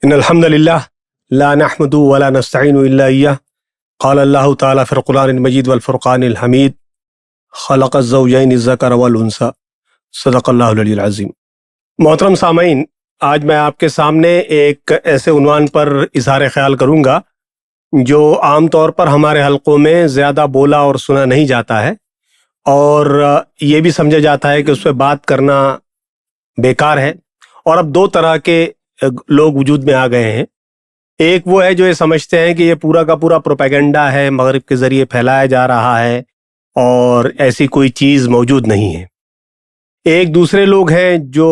ان الحمد للہ لا نحمده ولا نستعین الا اياه قال اللہ تعالی فی القرآن المجید والفرقان الحمید خلق الزوجین الذکر والانثى صدق اللہ العلی العظیم۔ محترم سامعین، آج میں آپ کے سامنے ایک ایسے عنوان پر اظہار خیال کروں گا جو عام طور پر ہمارے حلقوں میں زیادہ بولا اور سنا نہیں جاتا ہے، اور یہ بھی سمجھا جاتا ہے کہ اس پہ بات کرنا بیکار ہے۔ اور اب دو طرح کے لوگ وجود میں آ گئے ہیں۔ ایک وہ ہے جو یہ سمجھتے ہیں کہ یہ پورا کا پورا پروپیگنڈا ہے، مغرب کے ذریعے پھیلایا جا رہا ہے اور ایسی کوئی چیز موجود نہیں ہے۔ ایک دوسرے لوگ ہیں جو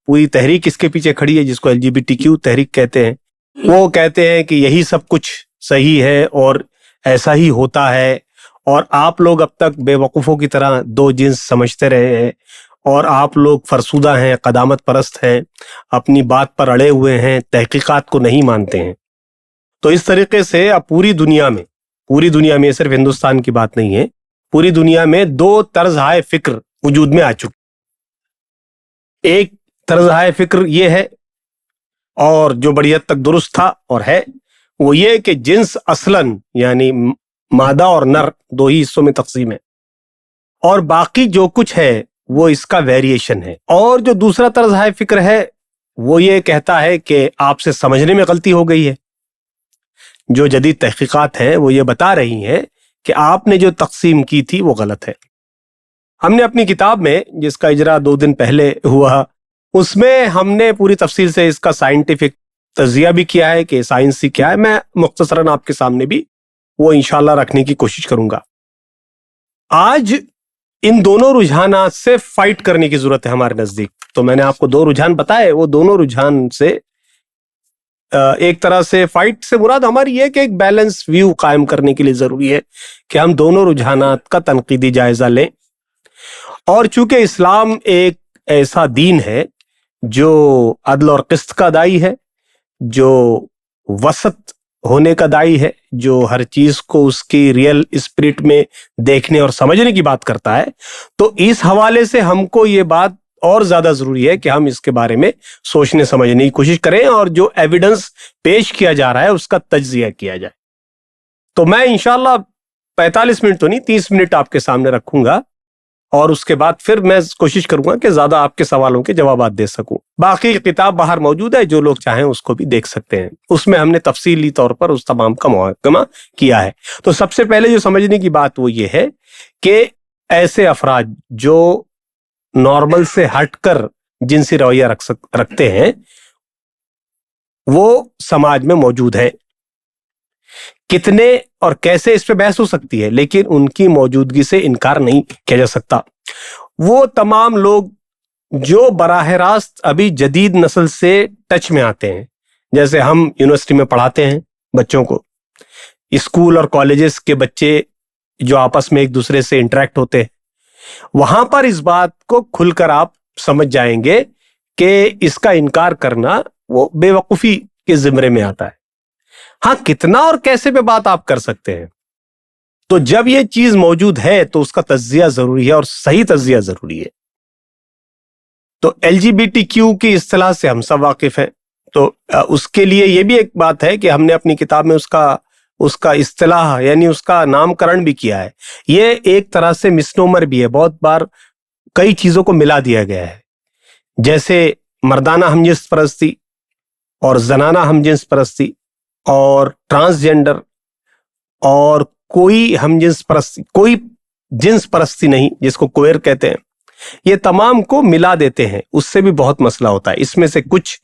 پوری تحریک اس کے پیچھے کھڑی ہے، جس کو LGBTQ تحریک کہتے ہیں۔ وہ کہتے ہیں کہ یہی سب کچھ صحیح ہے اور ایسا ہی ہوتا ہے، اور آپ لوگ اب تک بے وقوفوں کی طرح دو جنس سمجھتے رہے ہیں، اور آپ لوگ فرسودہ ہیں، قدامت پرست ہیں، اپنی بات پر اڑے ہوئے ہیں، تحقیقات کو نہیں مانتے ہیں۔ تو اس طریقے سے اب پوری دنیا میں صرف ہندوستان کی بات نہیں ہے، پوری دنیا میں دو طرزہائے فکر وجود میں آ چکی۔ ایک طرزہائے فکر یہ ہے، اور جو بڑی حد تک درست تھا اور ہے، وہ یہ کہ جنس اصلاً یعنی مادہ اور نر دو ہی حصوں میں تقسیم ہے، اور باقی جو کچھ ہے وہ اس کا ویریشن ہے۔ اور جو دوسرا طرزہائے فکر ہے وہ یہ کہتا ہے کہ آپ سے سمجھنے میں غلطی ہو گئی ہے۔ جو جدید تحقیقات ہیں وہ یہ بتا رہی ہیں کہ آپ نے جو تقسیم کی تھی وہ غلط ہے۔ ہم نے اپنی کتاب میں، جس کا اجرا 2 دن پہلے ہوا، اس میں ہم نے پوری تفصیل سے اس کا سائنٹیفک تجزیہ بھی کیا ہے کہ سائنسی کیا ہے۔ میں مختصراً آپ کے سامنے بھی وہ انشاءاللہ رکھنے کی کوشش کروں گا۔ آج ان دونوں رجحانات سے فائٹ کرنے کی ضرورت ہے ہمارے نزدیک۔ تو میں نے آپ کو 2 رجحان بتائے، وہ دونوں رجحان سے ایک طرح سے فائٹ سے مراد ہماری یہ کہ ایک بیلنس ویو قائم کرنے کے لیے ضروری ہے کہ ہم دونوں رجحانات کا تنقیدی جائزہ لیں۔ اور چونکہ اسلام ایک ایسا دین ہے جو عدل اور قسط کا داعی ہے، جو وسط ہونے کا داعی ہے، جو ہر چیز کو اس کی ریئل اسپرٹ میں دیکھنے اور سمجھنے کی بات کرتا ہے، تو اس حوالے سے ہم کو یہ بات اور زیادہ ضروری ہے کہ ہم اس کے بارے میں سوچنے سمجھنے کی کوشش کریں، اور جو ایویڈنس پیش کیا جا رہا ہے اس کا تجزیہ کیا جائے۔ تو میں انشاءاللہ 45 منٹ تو نہیں، 30 منٹ آپ کے سامنے رکھوں گا، اور اس کے بعد پھر میں کوشش کروں گا کہ زیادہ آپ کے سوالوں کے جوابات دے سکوں۔ باقی کتاب باہر موجود ہے، جو لوگ چاہیں اس کو بھی دیکھ سکتے ہیں، اس میں ہم نے تفصیلی طور پر اس تمام کا محاکمہ کیا ہے۔ تو سب سے پہلے جو سمجھنے کی بات وہ یہ ہے کہ ایسے افراد جو نارمل سے ہٹ کر جنسی رویہ رکھتے ہیں وہ سماج میں موجود ہیں۔ کتنے اور کیسے اس پہ بحث ہو سکتی ہے، لیکن ان کی موجودگی سے انکار نہیں کیا جا سکتا۔ وہ تمام لوگ جو براہ راست ابھی جدید نسل سے ٹچ میں آتے ہیں، جیسے ہم یونیورسٹی میں پڑھاتے ہیں بچوں کو، اسکول اور کالجز کے بچے جو آپس میں ایک دوسرے سے انٹریکٹ ہوتے ہیں، وہاں پر اس بات کو کھل کر آپ سمجھ جائیں گے کہ اس کا انکار کرنا وہ بے وقوفی کے زمرے میں آتا ہے۔ ہاں، کتنا اور کیسے پہ بات آپ کر سکتے ہیں۔ تو جب یہ چیز موجود ہے تو اس کا تجزیہ ضروری ہے، اور صحیح تجزیہ ضروری ہے۔ تو LGBTQ کی اصطلاح سے ہم سب واقف ہیں، تو اس کے لیے یہ بھی ایک بات ہے کہ ہم نے اپنی کتاب میں اس کا اصطلاح یعنی اس کا نام کرن بھی کیا ہے۔ یہ ایک طرح سے مسنومر بھی ہے، بہت بار کئی چیزوں کو ملا دیا گیا ہے، جیسے مردانہ ہم جنس پرستی اور زنانہ ہم جنس پرستی اور ٹرانسجینڈر اور کوئی ہم جنس پرستی، کوئی جنس پرستی نہیں جس کو کوئر کہتے ہیں، یہ تمام کو ملا دیتے ہیں۔ اس سے بھی بہت مسئلہ ہوتا ہے۔ اس میں سے کچھ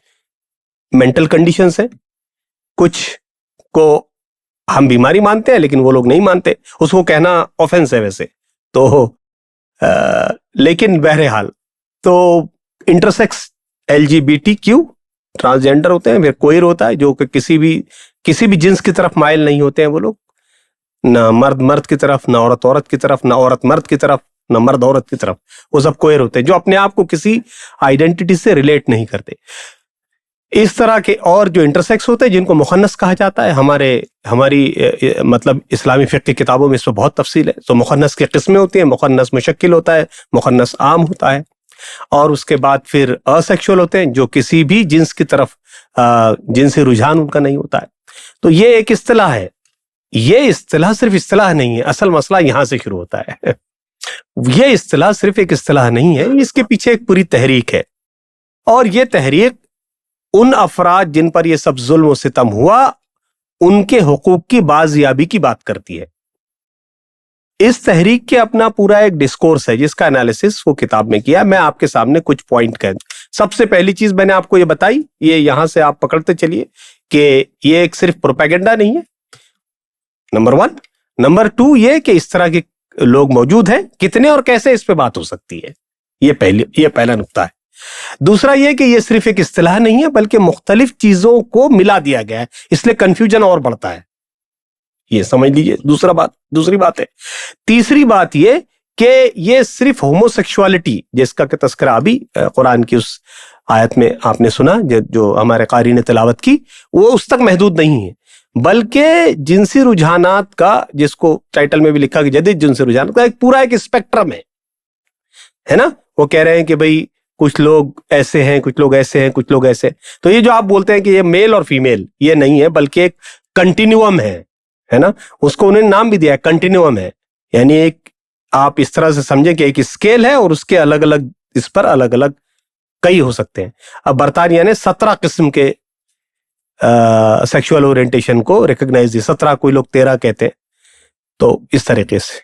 مینٹل کنڈیشنز ہیں، کچھ کو ہم بیماری مانتے ہیں لیکن وہ لوگ نہیں مانتے، اس کو کہنا آفینس ہے ویسے تو، لیکن بہرحال تو انٹرسیکس LGBTQ ٹرانسجینڈر ہوتے ہیں، پھر کوئر ہوتا ہے جو کہ کسی بھی جنس کی طرف مائل نہیں ہوتے ہیں، وہ لوگ نہ مرد کی طرف، نہ عورت کی طرف، نہ عورت مرد کی طرف، نہ مرد عورت کی طرف، وہ سب کوئر ہوتے ہیں جو اپنے آپ کو کسی آئیڈینٹی سے ریلیٹ نہیں کرتے۔ اس طرح کے اور جو انٹرسیکس ہوتے ہیں جن کو مخنث کہا جاتا ہے، ہماری مطلب اسلامی فقہ کی کتابوں میں اس پہ بہت تفصیل ہے۔ تو مخنث کی قسمیں ہوتی ہیں، مخنث مشکل ہوتا ہے، مخنث عام ہوتا ہے، اور اس کے بعد پھر اسیکشول ہوتے ہیں جو کسی بھی جنس کی طرف जिनसी रुझान उनका नहीं होता है। तो ये एक इस्तिलाह है, ये इस्तिलाह सिर्फ इस्तिलाह नहीं है, असल मसला यहां से शुरू होता है। ये इस्तिलाह सिर्फ एक इस्तिलाह नहीं है, इसके पीछे एक पूरी तहरीक है, और ये तहरीक उन अफराद जिन पर ये सब जुल्म और सितम हुआ उनके हुकूक की बाजियाबी की बात करती है। इस तहरीक के अपना पूरा एक डिस्कोर्स है जिसका एनालिसिस वो किताब में किया। मैं आपके सामने कुछ पॉइंट कह, सबसे पहली चीज मैंने आपको ये बताई, ये यहां से आप पकड़ते चलिए कि ये एक सिर्फ प्रोपेगेंडा नहीं है, नंबर 1। नंबर 2 ये कि इस तरह के लोग मौजूद हैं, कितने और कैसे इस पे बात हो सकती है, ये पहला नुक्ता है। दूसरा ये कि ये सिर्फ एक इस्तिलाह नहीं है बल्कि मुख्तलिफ चीजों को मिला दिया गया है, इसलिए कंफ्यूजन और बढ़ता है, ये समझ लीजिए। दूसरी बात है। तीसरी बात ये कि ये सिर्फ होमोसेक्सुअलिटी जिसका कि तस्करा अभी कुरान की उस आयत में आपने सुना जो हमारे कारी ने तिलावत की, वो उस तक महदूद नहीं है, बल्कि जिनसी रुझानात का, जिसको टाइटल में भी लिखा कि जदीद जिनसी रुझानात का एक पूरा एक स्पेक्ट्रम है ना। वो कह रहे हैं कि भाई कुछ लोग ऐसे हैं, कुछ लोग ऐसे हैं, कुछ लोग ऐसे। तो ये जो आप बोलते हैं कि ये मेल और फीमेल, ये नहीं है बल्कि एक कंटिन्यूअम है ना। उसको उन्होंने नाम भी दिया है, कंटिन्यूअम है, यानी एक आप इस तरह से समझें कि एक स्केल है और उसके अलग अलग, इस पर अलग अलग कई हो सकते हैं। अब बरतानिया ने 17 किस्म के सेक्सुअल ओरिएंटेशन को रिकॉग्नाइज दिया, 17, कोई लोग 13 कहते हैं। तो इस तरीके से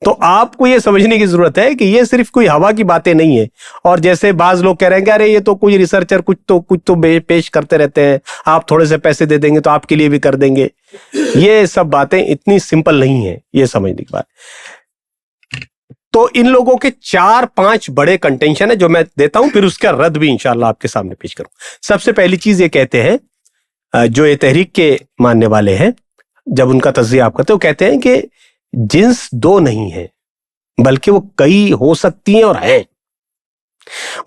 तो आपको ये समझने की जरूरत है कि ये सिर्फ कोई हवा की बातें नहीं है। और जैसे बाज लोग कह रहे हैं कि अरे ये तो कोई रिसर्चर कुछ तो पेश करते रहते हैं, आप थोड़े से पैसे दे देंगे तो आपके लिए भी कर देंगे, ये सब बातें इतनी सिंपल नहीं है, ये समझने की बात। तो इन लोगों के 4-5 बड़े कंटेंशन है जो मैं देता हूं, फिर उसका रद्द भी इंशाल्लाह आपके सामने पेश करूं। सबसे पहली चीज ये कहते हैं, जो ये तहरीक के मानने वाले हैं, जब उनका तज्जिया आप करते हो, कहते हैं कि जिन्स 2 नहीं है बल्कि वो कई हो सकती हैं और हैं।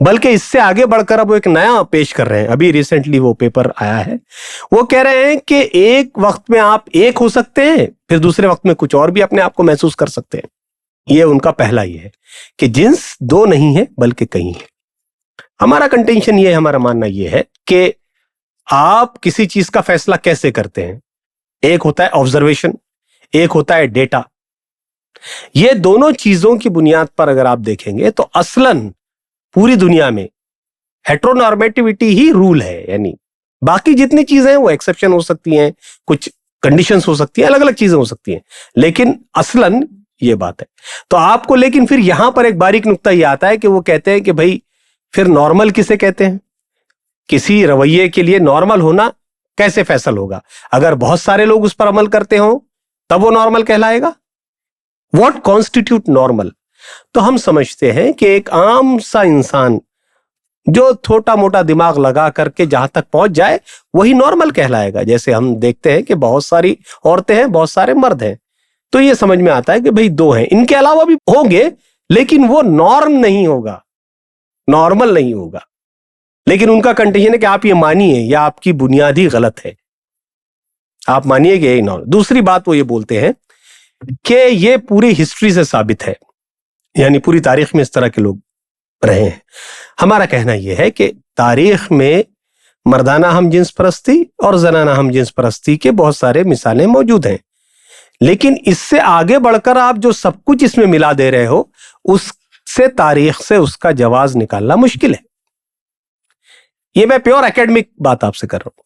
बल्कि इससे आगे बढ़कर अब वो एक नया पेश कर रहे हैं, अभी रिसेंटली वो पेपर आया है। वो कह रहे हैं कि एक वक्त में आप एक हो सकते हैं, फिर दूसरे वक्त में कुछ और भी अपने आप को महसूस कर सकते हैं। ये उनका पहला ये है कि जिन्स 2 नहीं है बल्कि कई है। हमारा कंटेंशन ये है, हमारा मानना ये है कि आप किसी चीज का फैसला कैसे करते हैं। एक होता है ऑब्जर्वेशन, एक होता है डेटा। ये दोनों चीजों की बुनियाद पर अगर आप देखेंगे तो असलन पूरी दुनिया में हेटेरोनॉर्मेटिविटी ही रूल है, यानी बाकी जितनी चीजें हैं वो एक्सेप्शन हो सकती हैं, कुछ कंडीशंस हो सकती हैं, अलग अलग चीजें हो सकती हैं, लेकिन असलन ये बात है। तो आपको लेकिन फिर यहां पर एक बारीक नुक्ता ये आता है कि वो कहते हैं कि भाई फिर नॉर्मल किसे कहते हैं, किसी रवैये के लिए नॉर्मल होना कैसे फैसल होगा। अगर बहुत सारे लोग उस पर अमल करते हो तब वो नॉर्मल कहलाएगा। What constitute normal? तो हम समझते हैं कि एक आम सा इंसान जो छोटा मोटा दिमाग लगा करके जहां तक पहुंच जाए वही नॉर्मल कहलाएगा। जैसे हम देखते हैं कि बहुत सारी औरतें हैं, बहुत सारे मर्द हैं, तो ये समझ में आता है कि भाई 2 हैं, इनके अलावा भी होंगे लेकिन वो नॉर्म नहीं होगा, नॉर्मल नहीं होगा। लेकिन उनका कंडीशन है कि आप ये मानिए या आपकी बुनियादी गलत है, आप मानिए कि यही नॉर्मल। दूसरी बात वो ये बोलते हैं कि ये पूरी हिस्ट्री से साबित है, यानी पूरी तारीख में इस तरह के लोग रहे हैं। हमारा कहना यह है कि तारीख में मर्दाना हम जिन्स परस्ती और जनाना हम जिन्स परस्ती के बहुत सारे मिसालें मौजूद हैं, लेकिन इससे आगे बढ़कर आप जो सब कुछ इसमें मिला दे रहे हो उससे तारीख से उसका जवाज निकालना मुश्किल है। ये मैं प्योर एकेडमिक बात आपसे कर रहा हूं।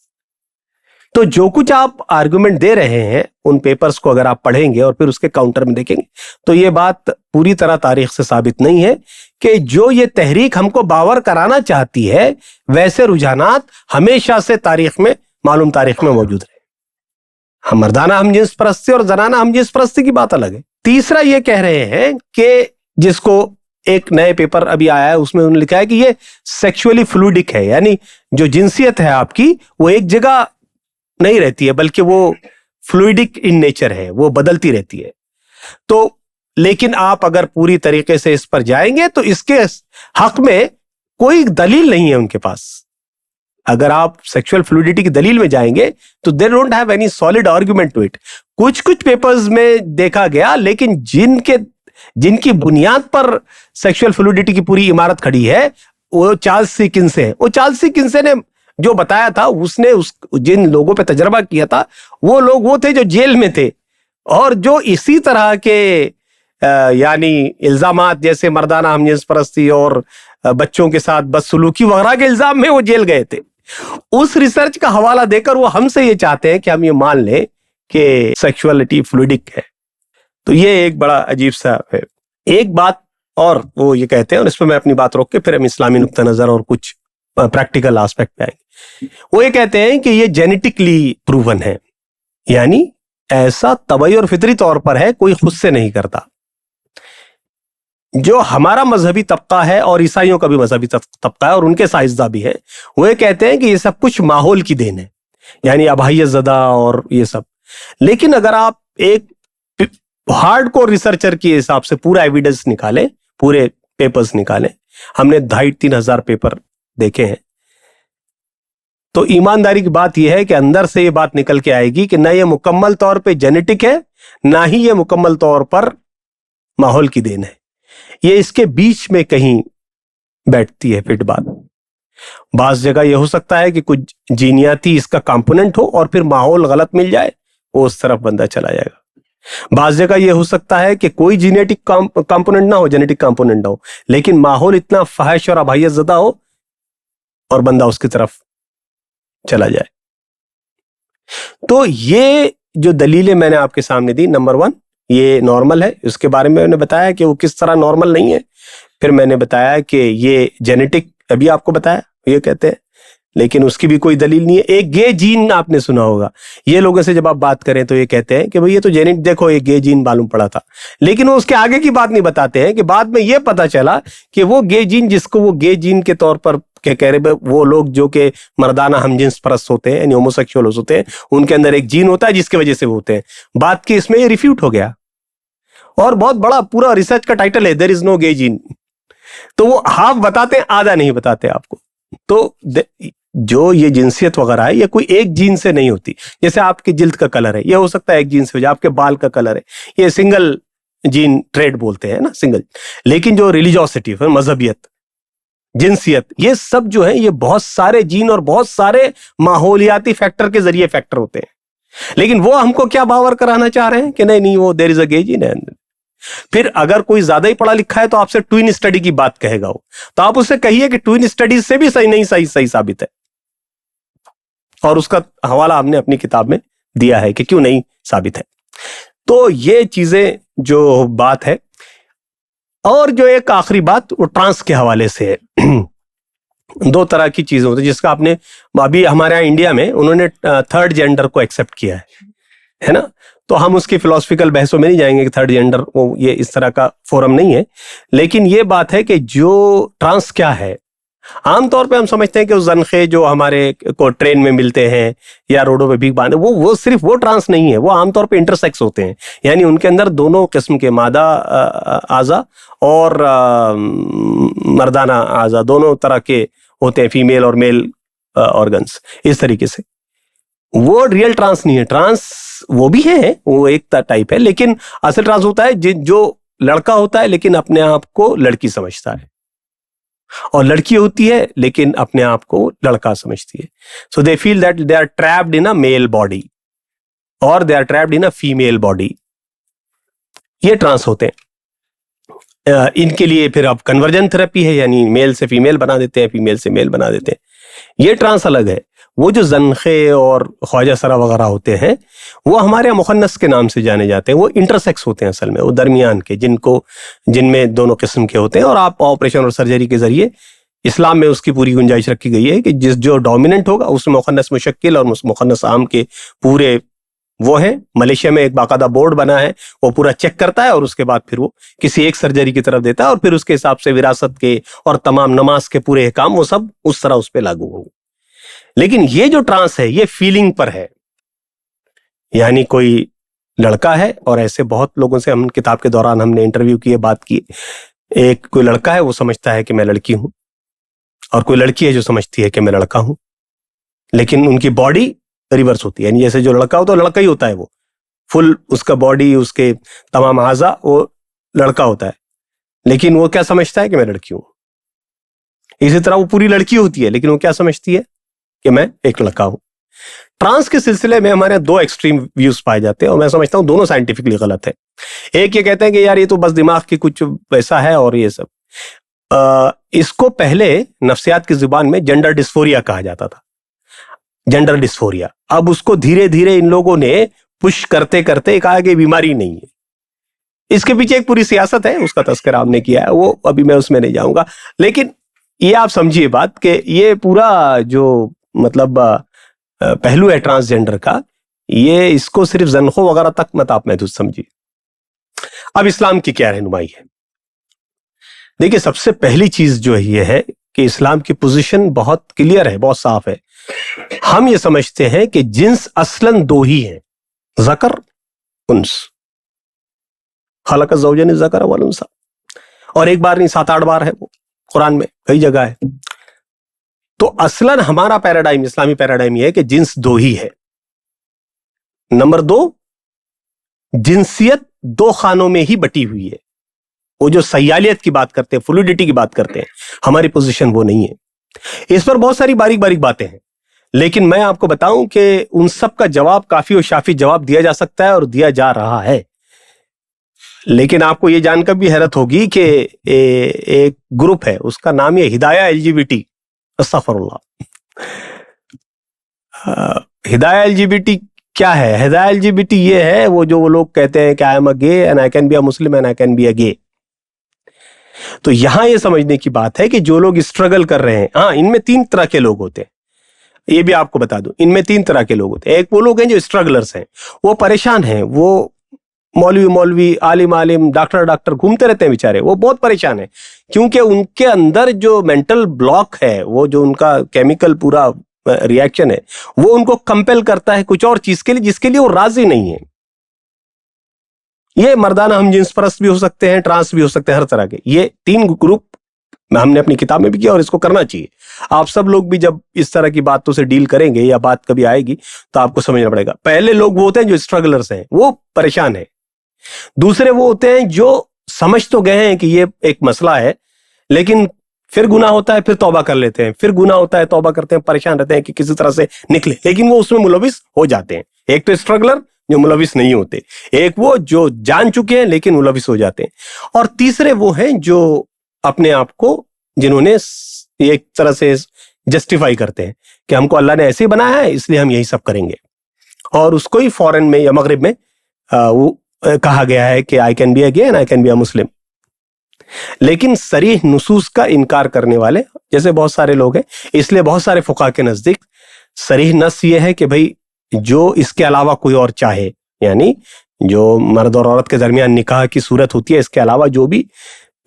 तो जो कुछ आप आर्गुमेंट दे रहे हैं उन पेपर्स को अगर आप पढ़ेंगे और फिर उसके काउंटर में देखेंगे तो ये बात पूरी तरह तारीख से साबित नहीं है कि जो ये तहरीक हमको बावर कराना चाहती है वैसे रुझानात हमेशा से तारीख में, मालूम तारीख में मौजूद रहे। हम मर्दाना हम जिन्स परस्ती और जनाना हम जिन्स परस्ती की बात अलग है। तीसरा ये कह रहे हैं कि जिसको एक नए पेपर अभी आया है उसमें उन्होंने लिखा है कि ये सेक्सुअली फ्लूइडिक है, यानी जो जिनसियत है आपकी वो एक जगह नहीं रहती है बल्कि वो फ्लूइडिक इन नेचर है, वो बदलती रहती है। तो लेकिन आप अगर पूरी तरीके से इस पर जाएंगे तो इसके हक में कोई दलील नहीं है उनके पास। अगर आप सेक्सुअल फ्लूइडिटी की दलील में जाएंगे तो they don't have any solid argument to it. कुछ कुछ पेपर्स में देखा गया, लेकिन जिनकी बुनियाद पर सेक्सुअल फ्लूइडिटी की पूरी इमारत खड़ी है वो चार्ल्स सी किन्से है। वो चार्ल्स सी किन्से ने جو بتایا تھا اس نے جن لوگوں پہ تجربہ کیا تھا وہ لوگ وہ تھے جو جیل میں تھے، اور جو اسی طرح کے یعنی الزامات جیسے مردانہ ہم جنس پرستی اور بچوں کے ساتھ بدسلوکی وغیرہ کے الزام میں وہ جیل گئے تھے، اس ریسرچ کا حوالہ دے کر وہ ہم سے یہ چاہتے ہیں کہ ہم یہ مان لیں کہ سیکشولیٹی فلوئڈک ہے۔ تو یہ ایک بڑا عجیب سا ہے۔ ایک بات اور وہ یہ کہتے ہیں، اور اس پہ میں اپنی بات روک کے پھر ہم اسلامی نقطہ نظر اور کچھ پریکٹیکل آسپیکٹ پہ آئیں گے۔ وہ یہ کہتے ہیں کہ یہ جینیٹکلی پروون ہے، یعنی ایسا طبعی اور فطری طور پر ہے، کوئی خود سے نہیں کرتا۔ جو ہمارا مذہبی طبقہ ہے اور عیسائیوں کا بھی مذہبی طبقہ ہے اور ان کے سائنسداں بھی ہیں، وہ یہ کہتے ہیں کہ یہ سب کچھ ماحول کی دین ہے، یعنی اباحیت زدہ اور یہ سب۔ لیکن اگر آپ ایک ہارڈ کور ریسرچر کے حساب سے پورا ایویڈنس نکالیں، پورے پیپرز نکالیں، ہم نے 2,500-3 ہزار پیپر دیکھے ہیں، تو ایمانداری کی بات یہ ہے کہ اندر سے یہ بات نکل کے آئے گی کہ نہ یہ مکمل طور پہ جینیٹک ہے، نہ ہی یہ مکمل طور پر ماحول کی دین ہے، یہ اس کے بیچ میں کہیں بیٹھتی ہے فٹ بات۔ بعض جگہ یہ ہو سکتا ہے کہ کچھ جینیاتی اس کا کمپوننٹ ہو اور پھر ماحول غلط مل جائے، وہ اس طرف بندہ چلا جائے گا۔ بعض جگہ یہ ہو سکتا ہے کہ کوئی جینیٹک کمپوننٹ نہ ہو، جینیٹک کمپوننٹ نہ ہو، لیکن ماحول اتنا فحش اور اباحیت زدہ ہو اور بندہ اس کی طرف چلا جائے۔ تو یہ جو دلیلیں میں نے آپ کے سامنے دی، نمبر 1 یہ نارمل ہے، اس کے بارے میں نے بتایا کہ وہ کس طرح نارمل نہیں ہے، پھر میں نے بتایا کہ یہ جینیٹک، ابھی آپ کو بتایا یہ کہتے ہیں، لیکن اس کی بھی کوئی دلیل نہیں ہے۔ ایک گے جین آپ نے سنا ہوگا، یہ لوگوں سے جب آپ بات کریں تو یہ کہتے ہیں کہ بھئی یہ تو جینیٹ، دیکھو یہ گے جین معلوم پڑا تھا، لیکن وہ اس کے آگے کی بات نہیں بتاتے ہیں کہ بعد میں یہ پتا چلا کہ وہ گے جین، جس کو وہ گے جین کے طور پر کہہ رہے، وہ لوگ جو کہ مردانہ ہم جنس پرست ہوتے ہیں، یعنی ہوموسیکشولز ہوتے ہیں، ان کے اندر ایک جین ہوتا ہے جس کی وجہ سے وہ ہوتے ہیں۔ بات کہ اس میں یہ ریفیوٹ ہو گیا، اور بہت بڑا پورا ریسرچ کا ٹائٹل ہے دیر از نو گے جین، تو وہ ہاف بتاتے ہیں، آدھا نہیں بتاتے آپ کو۔ تو جو یہ جنسیت وغیرہ ہے یہ کوئی ایک جین سے نہیں ہوتی، جیسے آپ کی جلد کا کلر ہے، یہ ہو سکتا ہے ایک جین سے ہو جائے، آپ کے بال کا کلر ہے، یہ سنگل جین ٹریٹ بولتے ہیں نا، سنگل۔ لیکن جو ریلیجوسٹی ہے، مذہبیت، جنسیت، یہ سب جو ہے یہ بہت سارے جین اور بہت سارے ماحولیاتی فیکٹر کے ذریعے فیکٹر ہوتے ہیں، لیکن وہ ہم کو کیا باور کرانا چاہ رہے ہیں کہ نہیں وہ دیر از اے گے جین ہے۔ پھر اگر کوئی زیادہ ہی پڑھا لکھا ہے تو آپ سے ٹوین اسٹڈی کی بات کہے گا، وہ تو آپ اس سے کہیے کہ ٹوین اسٹڈی سے بھی صحیح نہیں، صحیح ثابت ہے، اور اس کا حوالہ ہم نے اپنی کتاب میں دیا ہے کہ کیوں نہیں ثابت ہے۔ تو یہ چیزیں جو بات ہے، اور جو ایک آخری بات وہ ٹرانس کے حوالے سے ہے۔ 2 طرح کی چیزیں ہوتی ہیں، جس کا آپ نے ابھی ہمارے یہاں انڈیا میں انہوں نے 3rd جینڈر کو ایکسپٹ کیا ہے نا، تو ہم اس کی فلسفیکل بحثوں میں نہیں جائیں گے کہ 3rd جینڈر یہ اس طرح کا فورم نہیں ہے، لیکن یہ بات ہے کہ جو ٹرانس کیا ہے، عام طور پہ ہم سمجھتے ہیں کہ وہ زنخے جو ہمارے کو ٹرین میں ملتے ہیں یا روڈوں پہ بھیک باندھے، وہ صرف وہ ٹرانس نہیں ہے، وہ عام طور پہ انٹرسیکس ہوتے ہیں، یعنی ان کے اندر دونوں قسم کے مادہ اعضا اور مردانہ اعضا دونوں طرح کے ہوتے ہیں، فیمیل اور میل آرگنس، اس طریقے سے۔ وہ ریئل ٹرانس نہیں ہے، ٹرانس وہ بھی ہے، وہ ایک ٹائپ ہے، لیکن اصل ٹرانس ہوتا ہے جو لڑکا ہوتا ہے لیکن اپنے آپ کو لڑکی سمجھتا ہے، اور لڑکی ہوتی ہے لیکن اپنے آپ کو لڑکا سمجھتی ہے۔ So they feel that they are trapped in a male body اور they are trapped in a female body, یہ ٹرانس ہوتے ہیں۔ ان کے لیے پھر اب کنورجن تھراپی ہے، یعنی میل سے فیمیل بنا دیتے ہیں، فیمیل سے میل بنا دیتے ہیں، یہ ٹرانس الگ ہے۔ وہ جو زنخے اور خواجہ سرا وغیرہ ہوتے ہیں وہ ہمارے مخنث کے نام سے جانے جاتے ہیں، وہ انٹرسیکس ہوتے ہیں اصل میں، وہ درمیان کے جن میں دونوں قسم کے ہوتے ہیں، اور آپ آپریشن اور سرجری کے ذریعے، اسلام میں اس کی پوری گنجائش رکھی گئی ہے کہ جو ڈومیننٹ ہوگا اس میں مخنث مشکل اور مخنث عام کے پورے وہ ہیں۔ ملیشیا میں ایک باقاعدہ بورڈ بنا ہے، وہ پورا چیک کرتا ہے اور اس کے بعد پھر وہ کسی ایک سرجری کی طرف دیتا ہے، اور پھر اس کے حساب سے وراثت کے اور تمام نماز کے پورے احکام وہ سب اس طرح اس پہ لاگو ہوں گے۔ لیکن یہ جو ٹرانس ہے یہ فیلنگ پر ہے، یعنی کوئی لڑکا ہے، اور ایسے بہت لوگوں سے ہم کتاب کے دوران ہم نے انٹرویو کیے، بات کی، ایک کوئی لڑکا ہے وہ سمجھتا ہے کہ میں لڑکی ہوں، اور کوئی لڑکی ہے جو سمجھتی ہے کہ میں لڑکا ہوں، لیکن ان کی باڈی ریورس ہوتی ہے، یعنی جیسے جو لڑکا ہوتا ہے لڑکا ہی ہوتا ہے، وہ فل اس کا باڈی، اس کے تمام اعضاء وہ لڑکا ہوتا ہے، لیکن وہ کیا سمجھتا ہے کہ میں لڑکی ہوں۔ اسی طرح وہ پوری لڑکی ہوتی ہے لیکن وہ کیا سمجھتی ہے کہ मैं एक लड़का हूं। ट्रांस के सिलसिले में हमारे दो एक्सट्रीम व्यूज पाए जाते हैं और मैं समझता हूं दोनों साइंटिफिकली गलत है। एक ये कहते हैं कि यार ये तो बस दिमाग की कुछ वैसा है और ये सब, इसको पहले नफ्सियात की जुबान में जेंडर डिस्फोरिया कहा जाता था, जेंडर डिस्फोरिया। अब उसको धीरे धीरे इन लोगों ने पुश करते करते कहा कि बीमारी नहीं है। इसके पीछे एक पूरी सियासत है, उसका तस्करा हमने किया है, वो अभी मैं उसमें नहीं जाऊंगा। लेकिन ये आप समझिए बात कि ये पूरा जो मतलब पहलू है ट्रांसजेंडर का, ये इसको सिर्फ जन्खों वगैरह तक मत आप महदूद समझिए। अब इस्लाम की क्या रहनुमाई है? देखिए, सबसे पहली चीज जो है ये है कि इस्लाम की पोजीशन बहुत क्लियर है, बहुत साफ है। हम ये समझते हैं कि जिन्स असलन दो ही हैं, ज़कर उन्स, खलक़ ज़ौजैन ज़कर वल उन्सा, और एक बार नहीं 7-8 बार है वो कुरान में, कई जगह है। तो असलन हमारा पैराडाइम, इस्लामी पैराडाइम ये है कि जिन्स दो ही है। नंबर 2, जिन्सियत 2 खानों में ही बटी हुई है। वो जो सयालियत की बात करते हैं, फ्लूइडिटी की बात करते हैं, हमारी पोजीशन वो नहीं है। इस पर बहुत सारी बारीक बारीक बातें हैं, लेकिन मैं आपको बताऊं कि उन सब का जवाब काफी और शाफी जवाब दिया जा सकता है और दिया जा रहा है। लेकिन आपको ये जानकर भी हैरत होगी कि एक ग्रुप है, उसका नाम है हिदाया LGBT, अस्तगफिरुल्लाह। हिदाया LGBT क्या है? हिदाया LGBT ये है वो जो वो लोग कहते हैं कि I am a gay and I can be a Muslim and I can be a gay. तो यहां ये समझने की बात है कि जो लोग स्ट्रगल कर रहे हैं, हाँ, इनमें 3 तरह के लोग होते हैं, ये भी आपको बता दूं। इनमें 3 तरह के लोग होते हैं। एक वो लोग हैं जो स्ट्रगलर्स हैं, वो परेशान हैं, वो मौलवी, आलिम, डॉक्टर घूमते रहते हैं बेचारे, वो बहुत परेशान है, क्योंकि उनके अंदर जो मेंटल ब्लॉक है, वो जो उनका केमिकल पूरा रिएक्शन है, वो उनको कंपेल करता है कुछ और चीज के लिए जिसके लिए वो राजी नहीं है। ये मर्दाना हम जिन्स परस्त भी हो सकते हैं, ट्रांस भी हो सकते हैं, हर तरह के। ये 3 ग्रुप हमने अपनी किताब में भी किया और इसको करना चाहिए। आप सब लोग भी जब इस तरह की बातों से डील करेंगे या बात कभी आएगी तो आपको समझना पड़ेगा। पहले लोग वो होते हैं जो स्ट्रगलर्स हैं, वो परेशान है। दूसरे वो होते हैं जो समझ तो गए हैं कि ये एक मसला है, लेकिन फिर गुनाह होता है, फिर तौबा कर लेते हैं, फिर गुनाह होता है, तौबा करते हैं, परेशान रहते हैं कि किसी तरह से निकले, लेकिन वो उसमें मुलविस हो जाते हैं। एक तो स्ट्रगलर जो मुलविस नहीं होते, एक वो जो जान चुके हैं लेकिन मुलविस हो जाते हैं, और तीसरे वो हैं जो अपने आप को, जिन्होंने एक तरह से जस्टिफाई करते हैं कि हमको अल्लाह ने ऐसे ही बनाया है इसलिए हम यही सब करेंगे, और उसको ही फॉरेन में या मगरिब में वो कहा गया है कि I can be a gay and I can be a Muslim. लेकिन सरीह नुसूस का इनकार करने वाले जैसे बहुत सारे लोग हैं, इसलिए बहुत सारे फुकाहा के नजदीक सरीह नस ये है कि भाई जो इसके अलावा कोई और चाहे, यानी जो मर्द और औरत के दरमियान निकाह की सूरत होती है, इसके अलावा जो भी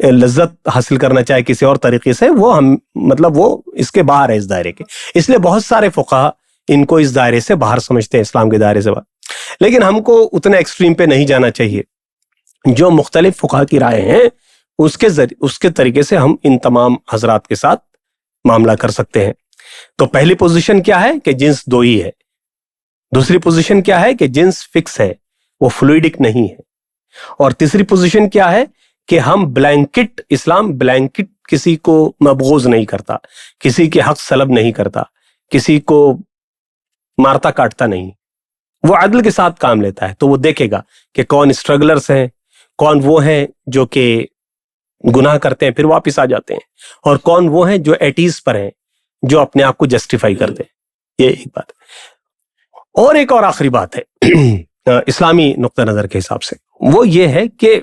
लज्जत हासिल करना चाहे किसी और तरीके से, वो हम मतलब वो इसके बाहर है, इस दायरे के। इसलिए बहुत सारे फुकाहा इनको इस दायरे से बाहर समझते हैं, इस्लाम के दायरे से बाहर। लेकिन हमको उतने एक्सट्रीम पे नहीं जाना चाहिए। जो मुख्तलिफ फुकाहा की राय हैं उसके तरीके से हम इन तमाम हजरात के साथ मामला कर सकते हैं। तो पहली पोजीशन क्या है कि जिन्स 2 ही है। दूसरी पोजीशन क्या है कि जिन्स फिक्स है, वो फ्लूइडिक नहीं है। और तीसरी पोजीशन क्या है कि हम ब्लैंकेट, इस्लाम ब्लैंकेट किसी को मबगूज नहीं करता, किसी के हक सलब नहीं करता, किसी को मारता काटता नहीं, वो अदल के साथ काम लेता है। तो वो देखेगा कि कौन स्ट्रगलर्स हैं, कौन वो हैं जो कि गुनाह करते हैं फिर वापस आ जाते हैं, और कौन वो हैं जो एटीज पर हैं, जो अपने आप को जस्टिफाई करते हैं। ये एक बात है। और एक और आखिरी बात है इस्लामी नुक्ता नजर के हिसाब से, वो ये है कि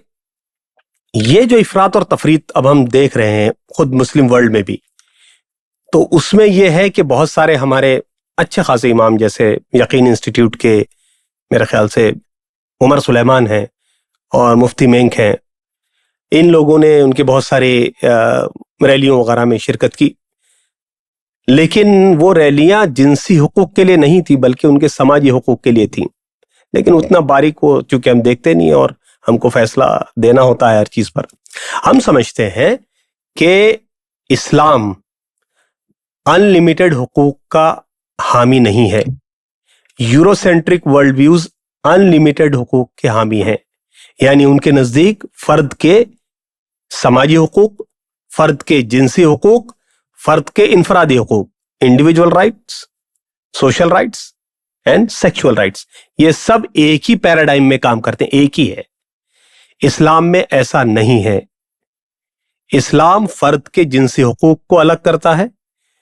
ये जो इफरात और तफरीत अब हम देख रहे हैं खुद मुस्लिम वर्ल्ड में भी, तो उसमें ये है कि बहुत सारे हमारे अच्छे खासे इमाम, जैसे यकीन इंस्टीट्यूट के मेरे ख्याल से उमर सुलेमान हैं और मुफ्ती मेंक हैं, इन लोगों ने उनके बहुत सारे रैलियों वगैरह में शिरकत की। लेकिन वो रैलियां जिनसी हुकूक के लिए नहीं थी, बल्कि उनके समाजी हुकूक के लिए थी। लेकिन उतना बारीक को चूंकि हम देखते नहीं और हमको फैसला देना होता है हर चीज पर, हम समझते हैं कि इस्लाम अनलिमिटेड हुकूक का हामी नहीं है। यूरोसेंट्रिक वर्ल्ड व्यूज अनलिमिटेड हुकूक के हामी हैं। यानी उनके नजदीक फर्द के समाजी हुकूक, फर्द के जिनसी हुकूक, फर्द के इनफरादी हुकूक, individual rights social rights and sexual rights, ये सब एक ही पैराडाइम में काम करते हैं, एक ही है। इस्लाम में ऐसा नहीं है। इस्लाम फर्द के जिनसी हुकूक को अलग करता है,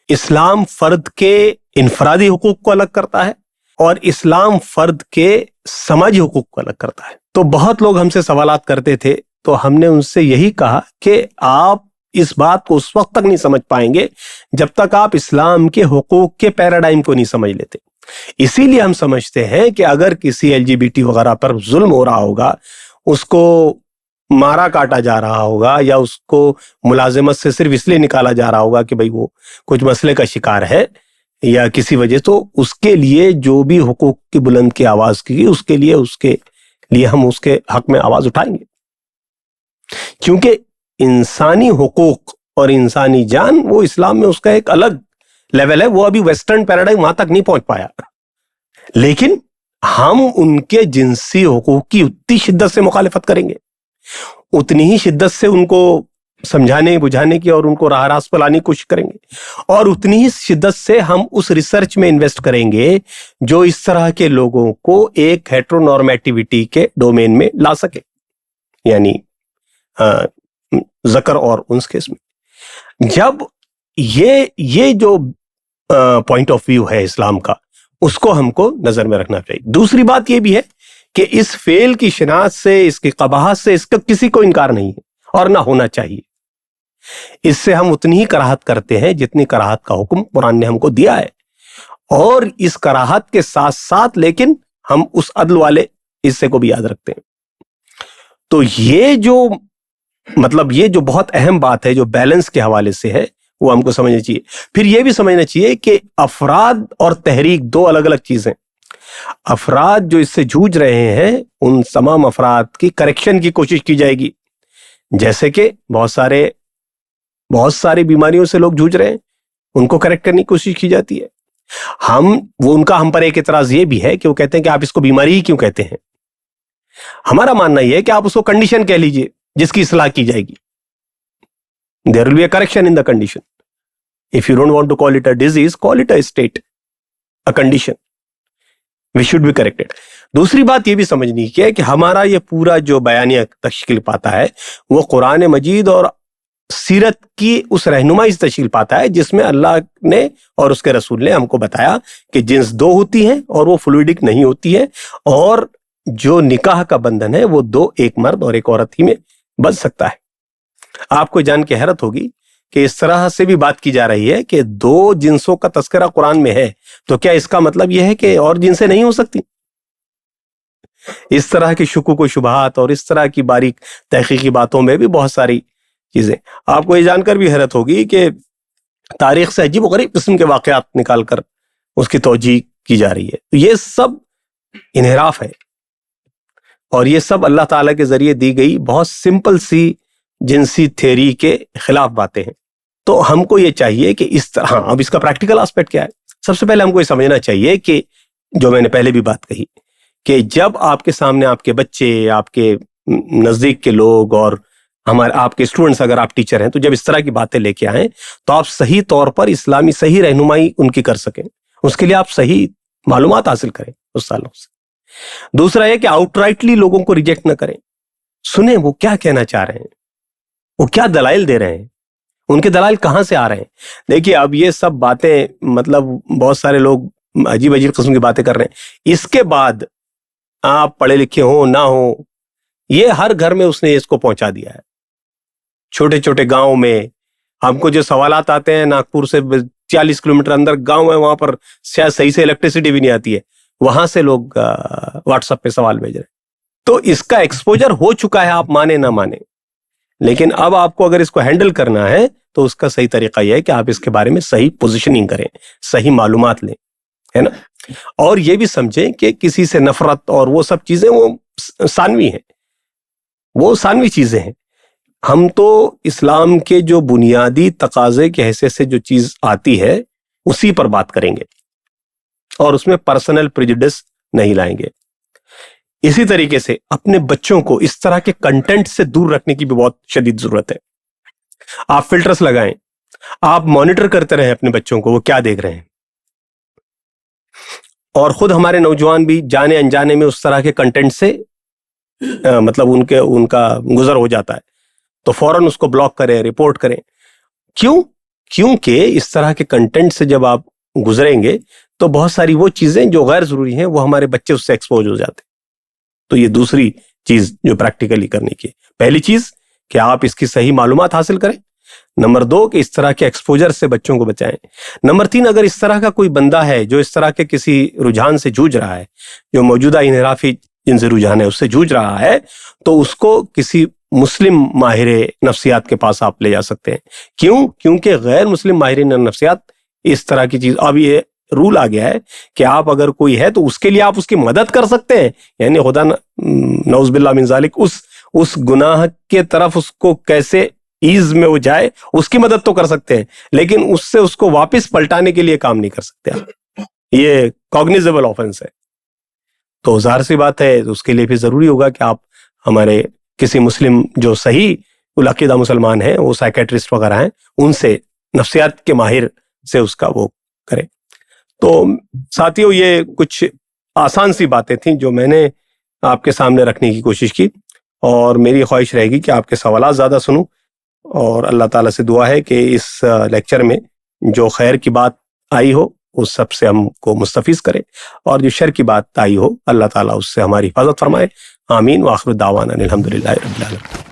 इस्लाम फर्द के इनफरादी हुकूक को अलग करता है, और इस्लाम फर्द के समाजी हुकूक को अलग करता है। तो बहुत लोग हमसे सवालात करते थे, तो हमने उनसे यही कहा कि आप इस बात को उस वक्त तक नहीं समझ पाएंगे जब तक आप इस्लाम के हुकूक के पैराडाइम को नहीं समझ लेते। इसीलिए हम समझते हैं कि अगर किसी LGBT वगैरह पर जुल्म हो रहा होगा, उसको मारा काटा जा रहा होगा, या उसको मुलाजिमत से सिर्फ इसलिए निकाला जा रहा होगा कि भाई वो कुछ मसले का शिकार है या किसी वजह, तो उसके लिए जो भी हुकूक की बुलंद की आवाज की, उसके लिए हम उसके हक में आवाज उठाएंगे। क्योंकि इंसानी हुकूक और इंसानी जान वो इस्लाम में उसका एक अलग लेवल है। वो अभी वेस्टर्न पैराडाइम वहां तक नहीं पहुंच पाया, लेकिन हम उनके जिनसी हुकूक की उतनी शिद्दत से मुखालिफत करेंगे, उतनी ही शिद्दत से उनको समझाने बुझाने की और उनको राह रास्त पर लाने की कोशिश करेंगे, और उतनी ही शिद्दत से हम उस रिसर्च में इन्वेस्ट करेंगे जो इस तरह के लोगों को एक हेटेरोनॉर्मेटिविटी के डोमेन में ला सके, यानी ज़कर और उन्स केस में। जब ये जो पॉइंट ऑफ व्यू है इस्लाम का, उसको हमको नजर में रखना चाहिए। दूसरी बात यह भी है कि इस फेल की शिनाख्त से, इसकी कबाहत से इसका किसी को इनकार नहीं है और ना होना चाहिए। इससे हम उतनी ही कराहत करते हैं जितनी कराहत का हुक्म कुरान ने हमको दिया है, और इस कराहत के साथ साथ लेकिन हम उस अदल वाले हिस्से को भी याद रखते हैं। तो ये जो बहुत अहम बात है जो बैलेंस के हवाले से है, वो हमको समझना चाहिए। फिर यह भी समझना चाहिए कि अफराद और तहरीक दो अलग अलग चीजें। अफराद जो इससे जूझ रहे हैं, उन तमाम अफराद की करेक्शन की कोशिश की जाएगी। जैसे कि बहुत सारी बीमारियों से लोग जूझ रहे हैं, उनको करेक्ट करने की कोशिश की जाती है। हम पर एक इतराज ये भी है कि वो कहते हैं कि आप इसको बीमारी ही क्यों कहते हैं। हमारा मानना यह है कि आप उसको कंडीशन कह लीजिए जिसकी इस्लाह की जाएगी। There will be a correction in the condition. If you don't want to call it a disease, call it a state, a condition which should be corrected. दूसरी बात यह भी समझनी है कि हमारा ये पूरा जो बयानिया तश्कील पाता है, वो कुरान मजीद और सीरत की उस रहनुमाई से तश्कील पाता है जिसमें अल्लाह ने और उसके रसूल ने हमको बताया कि जिन्स दो होती हैं और वो फ्लूइडिक नहीं होती है, और जो निकाह का बंधन है वो दो, एक मर्द और एक औरत ही में बन सकता है। आपको जान के हैरत होगी कि इस तरह से भी बात की जा रही है कि दो जिन्सों का तस्करा कुरान में है, तो क्या इसका मतलब यह है कि और जिनसे नहीं हो सकती? इस तरह की शुकूक व शुबहात और इस तरह की बारीक तहकीकी बातों में भी बहुत सारी चीजें। आपको ये जानकर भी हैरत होगी कि तारीख से अजीब व गरीब किस्म के वाकयात निकाल कर उसकी तौजीह की जा रही है। तो ये सब इन्हिराफ है, और ये सब अल्लाह ताला के जरिए दी गई बहुत सिंपल सी जिनसी थ्योरी के खिलाफ बातें हैं। तो हमको ये चाहिए कि इस तरह, अब इसका प्रैक्टिकल एस्पेक्ट क्या है? सबसे पहले हमको ये समझना चाहिए कि जो मैंने पहले भी बात कही कि जब आपके सामने आपके बच्चे, आपके नजदीक के लोग और आपके स्टूडेंट्स, अगर आप टीचर हैं, तो जब इस तरह की बातें लेके आए तो आप सही तौर पर इस्लामी सही रहनुमाई उनकी कर सकें, उसके लिए आप सही मालूमात हासिल करें उस सालों से। दूसरा है कि आउटराइटली लोगों को रिजेक्ट न करें, सुने वो क्या कहना चाह रहे हैं, वो क्या दलाइल दे रहे हैं, उनके दलाइल कहां से आ रहे हैं। देखिए, अब ये सब बातें, मतलब बहुत सारे लोग अजीब अजीब किस्म की बातें कर रहे हैं। इसके बाद आप पढ़े लिखे हो ना हो, ये हर घर में उसने इसको पहुंचा दिया है। छोटे छोटे गांव में हमको जो सवालात आते हैं, नागपुर से 40 किलोमीटर अंदर गांव है, वहां पर शायद सही से इलेक्ट्रिसिटी भी नहीं आती है, वहां से लोग व्हाट्सएप पे सवाल भेज रहे हैं। तो इसका एक्सपोजर हो चुका है, आप माने ना माने, लेकिन अब आपको अगर इसको हैंडल करना है तो उसका सही तरीका यह है कि आप इसके बारे में सही पोजीशनिंग करें, सही मालूमात लें, है ना। और ये भी समझें कि किसी से नफरत और वो सब चीजें वो सानवी हैं, वो सानवी चीजें हैं। हम तो इस्लाम के जो बुनियादी तकाजे के हैसियत से जो चीज आती है उसी पर बात करेंगे, और उसमें पर्सनल प्रेजुडिस नहीं लाएंगे। इसी तरीके से अपने बच्चों को इस तरह के कंटेंट से दूर रखने की भी बहुत शदीद जरूरत है। आप फिल्टर्स लगाएं, आप मॉनिटर करते रहें अपने बच्चों को, वो क्या देख रहे हैं। اور خود ہمارے نوجوان بھی جانے انجانے میں اس طرح کے کنٹینٹ سے مطلب ان کا گزر ہو جاتا ہے، تو فوراً اس کو بلاک کریں، رپورٹ کریں۔ کیونکہ اس طرح کے کنٹینٹ سے جب آپ گزریں گے تو بہت ساری وہ چیزیں جو غیر ضروری ہیں وہ ہمارے بچے اس سے ایکسپوز ہو جاتے ہیں۔ تو یہ دوسری چیز جو پریکٹیکلی کرنے کی ہے۔ پہلی چیز کہ آپ اس کی صحیح معلومات حاصل کریں، نمبر 2 کہ اس طرح کے ایکسپوجر سے بچوں کو بچائیں، نمبر 3 اگر اس طرح کا کوئی بندہ ہے جو اس طرح کے کسی رجحان سے جوجھ رہا ہے، جو موجودہ انحرافی جن سے رجحان ہے اس سے جوجھ رہا ہے، تو اس کو کسی مسلم ماہر نفسیات کے پاس آپ لے جا سکتے ہیں۔ کیونکہ غیر مسلم ماہرین نفسیات اس طرح کی چیز، اب یہ رول آ گیا ہے کہ آپ اگر کوئی ہے تو اس کے لیے آپ اس کی مدد کر سکتے ہیں، یعنی خدا نعوذ باللہ من ذالک اس گناہ کے طرف اس کو کیسے ایز میں وہ جائے اس کی مدد تو کر سکتے ہیں، لیکن اس سے اس کو واپس پلٹانے کے لیے کام نہیں کر سکتے آپ۔ یہ کوگنیزیبل آفنس ہے۔ تو ظاہر سی بات ہے اس کے لیے بھی ضروری ہوگا کہ آپ ہمارے کسی مسلم جو صحیح العقیدہ مسلمان ہیں، وہ سائیکیٹرسٹ وغیرہ ہیں، ان سے نفسیات کے ماہر سے اس کا وہ کریں۔ تو ساتھیو یہ کچھ آسان سی باتیں تھیں جو میں نے آپ کے سامنے رکھنے کی کوشش کی، اور میری خواہش رہے گی کہ آپ کے سوالات زیادہ سنوں، اور اللہ تعالیٰ سے دعا ہے کہ اس لیکچر میں جو خیر کی بات آئی ہو اس سب سے ہم کو مستفیض کرے، اور جو شر کی بات آئی ہو اللہ تعالیٰ اس سے ہماری حفاظت فرمائے۔ آمین۔ وآخر دعوانا الحمدللہ رب العالمین۔